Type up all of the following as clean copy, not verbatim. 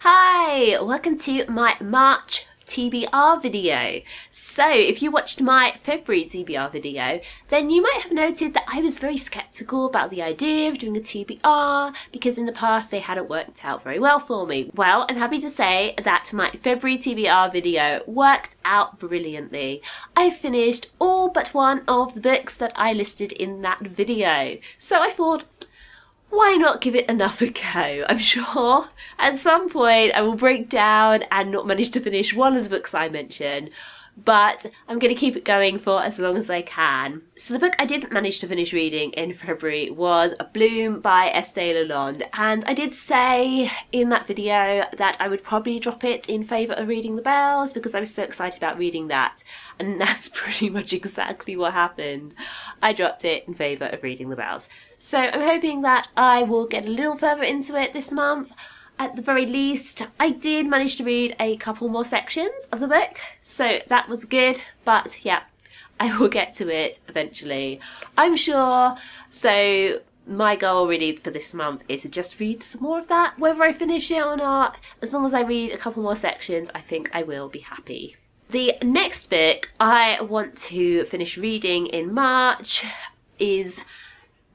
Hi, welcome to my March TBR video. So if you watched my February TBR video, then you might have noted that I was very skeptical about the idea of doing a TBR because in the past they hadn't worked out very well for me. Well, I'm happy to say that my February TBR video worked out brilliantly. I finished all but one of the books that I listed in that video. So I thought, why not give it another go? I'm sure at some point I will break down and not manage to finish one of the books I mentioned, but I'm going to keep it going for as long as I can. So the book I didn't manage to finish reading in February was Bloom by Estee Lalonde, and I did say in that video that I would probably drop it in favour of Reading the Bells because I was so excited about reading that, and that's pretty much exactly what happened. I dropped it in favour of Reading the Bells. So I'm hoping that I will get a little further into it this month. At the very least, I did manage to read a couple more sections of the book, so that was good, but yeah, I will get to it eventually, I'm sure. So my goal really for this month is to just read some more of that. Whether I finish it or not, as long as I read a couple more sections, I think I will be happy. The next book I want to finish reading in March is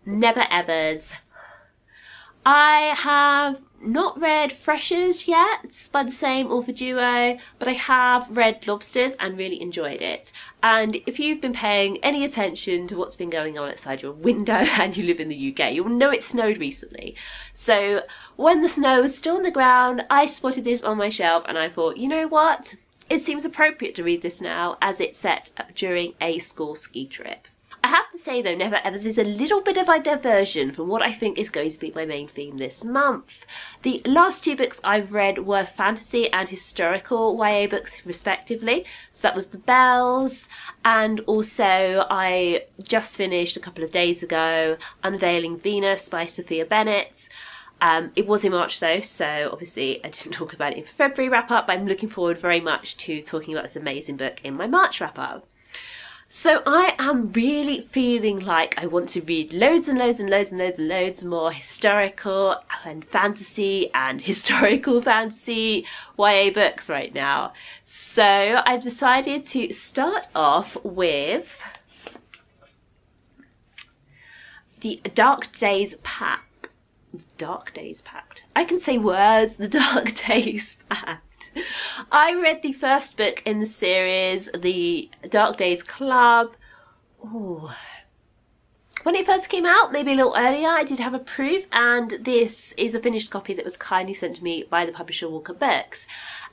Never Ever's. I have not read Freshers yet by the same author duo, but I have read Lobsters and really enjoyed it. And if you've been paying any attention to what's been going on outside your window and you live in the UK, you'll know it snowed recently. So when the snow was still on the ground, I spotted this on my shelf and I thought, you know what? It seems appropriate to read this now as it's set during a school ski trip. I have to say though, Never Ever's is a little bit of a diversion from what I think is going to be my main theme this month. The last two books I've read were fantasy and historical YA books respectively. So that was The Bells, and also I just finished a couple of days ago Unveiling Venus by Sophia Bennett. It was in March though, so obviously I didn't talk about it in February wrap up, but I'm looking forward very much to talking about this amazing book in my March wrap up. So I am really feeling like I want to read loads and loads and loads and loads and loads more historical and fantasy and historical fantasy YA books right now. So I've decided to start off with the Dark Days Pact. Dark Days Pact. I can say words. The Dark Days Pact. I read the first book in the series, The Dark Days Club. Ooh. When it first came out, maybe a little earlier, I did have a proof, and this is a finished copy that was kindly sent to me by the publisher Walker Books.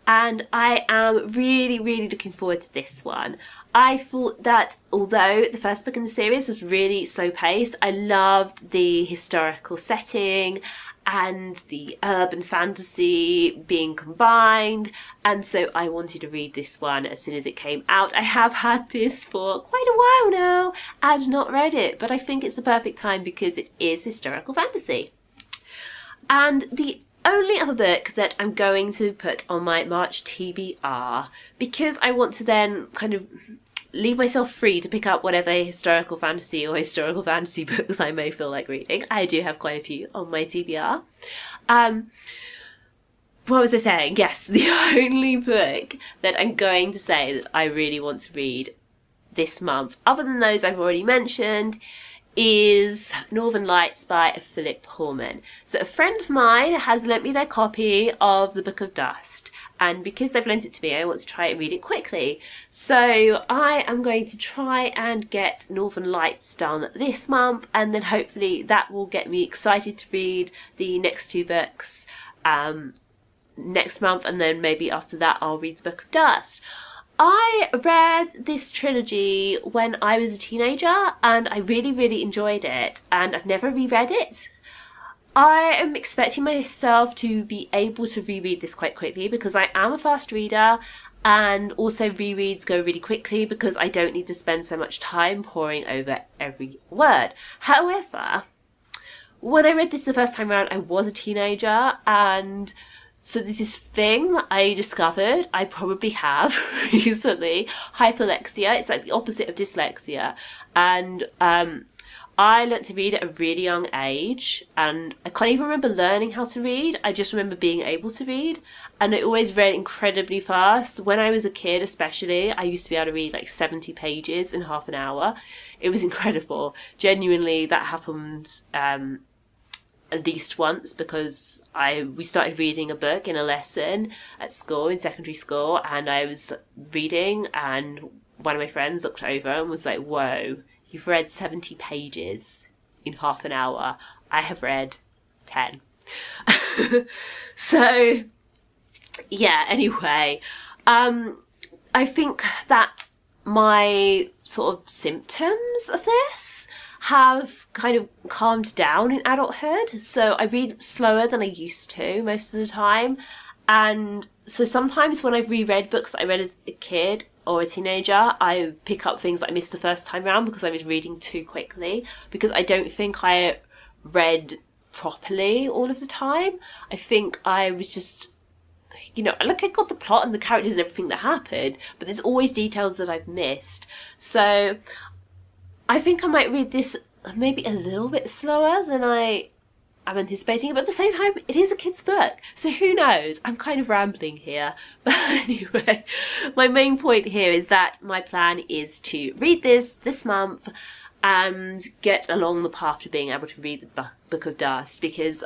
And I am really, really looking forward to this one. I thought that although the first book in the series was really slow paced, I loved the historical setting and the urban fantasy being combined, and so I wanted to read this one as soon as it came out. I have had this for quite a while now and not read it, but I think it's the perfect time because it is historical fantasy. And the only other book that I'm going to put on my March TBR, because I want to then kind of leave myself free to pick up whatever historical fantasy or historical fantasy books I may feel like reading. I do have quite a few on my TBR. What was I saying? Yes, the only book that I'm going to say that I really want to read this month, other than those I've already mentioned, is Northern Lights by Philip Pullman. So a friend of mine has lent me their copy of The Book of Dust, and because they've lent it to me, I want to try and read it quickly. So I am going to try and get Northern Lights done this month, and then hopefully that will get me excited to read the next two books next month, and then maybe after that I'll read The Book of Dust. I read this trilogy when I was a teenager and I really, really enjoyed it, and I've never reread it. I am expecting myself to be able to reread this quite quickly because I am a fast reader, and also rereads go really quickly because I don't need to spend so much time poring over every word. However, when I read this the first time around, I was a teenager, and so there's this thing I discovered I probably have recently, hyperlexia. It's like the opposite of dyslexia, and I learnt to read at a really young age, and I can't even remember learning how to read. I just remember being able to read, and I always read incredibly fast. When I was a kid especially, I used to be able to read like 70 pages in half an hour. It was incredible. Genuinely, that happened at least once, because we started reading a book in a lesson at school, in secondary school, and I was reading, and one of my friends looked over and was like, whoa, you've read 70 pages in half an hour. I have read 10. So, yeah, anyway, I think that my sort of symptoms of this have kind of calmed down in adulthood. So I read slower than I used to most of the time. And so sometimes when I've reread books that I read as a kid or a teenager, I pick up things that I missed the first time round because I was reading too quickly, because I don't think I read properly all of the time. I think I was just, you know, like I got the plot and the characters and everything that happened, but there's always details that I've missed. So I think I might read this maybe a little bit slower than I'm anticipating, but at the same time, it is a kid's book, so who knows? I'm kind of rambling here. But anyway, my main point here is that my plan is to read this month and get along the path to being able to read the Book of Dust, because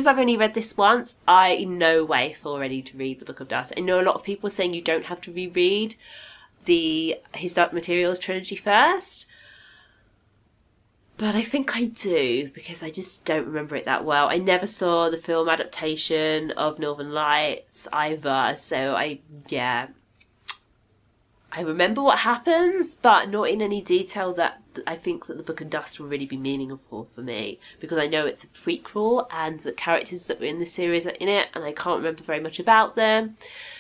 I've only read this once, I in no way feel ready to read the Book of Dust. I know a lot of people saying you don't have to reread the His Dark Materials trilogy first, but I think I do, because I just don't remember it that well. I never saw the film adaptation of Northern Lights either, so I remember what happens, but not in any detail that I think that the Book of Dust will really be meaningful for me, because I know it's a prequel and the characters that were in the series are in it, and I can't remember very much about them.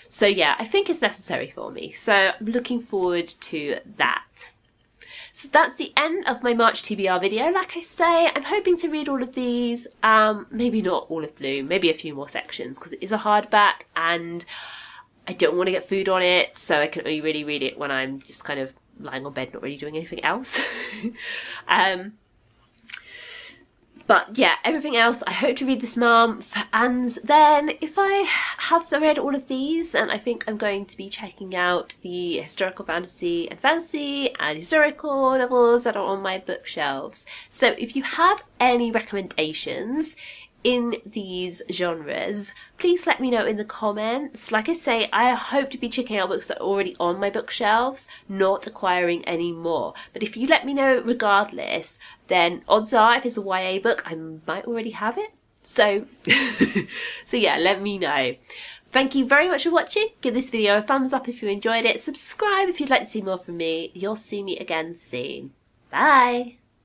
So yeah, I think it's necessary for me, so I'm looking forward to that. So that's the end of my March TBR video. Like I say, I'm hoping to read all of these, maybe not all of Bloom, maybe a few more sections, because it is a hardback and I don't want to get food on it, so I can only really read it when I'm just kind of lying on bed not really doing anything else. But yeah, everything else I hope to read this month, and then if I have read all of these, then I think I'm going to be checking out the historical fantasy and historical novels that are on my bookshelves. So if you have any recommendations in these genres, please let me know in the comments. Like I say, I hope to be checking out books that are already on my bookshelves, not acquiring any more. But if you let me know regardless, then odds are if it's a YA book, I might already have it. So, so yeah, let me know. Thank you very much for watching. Give this video a thumbs up if you enjoyed it. Subscribe if you'd like to see more from me. You'll see me again soon. Bye!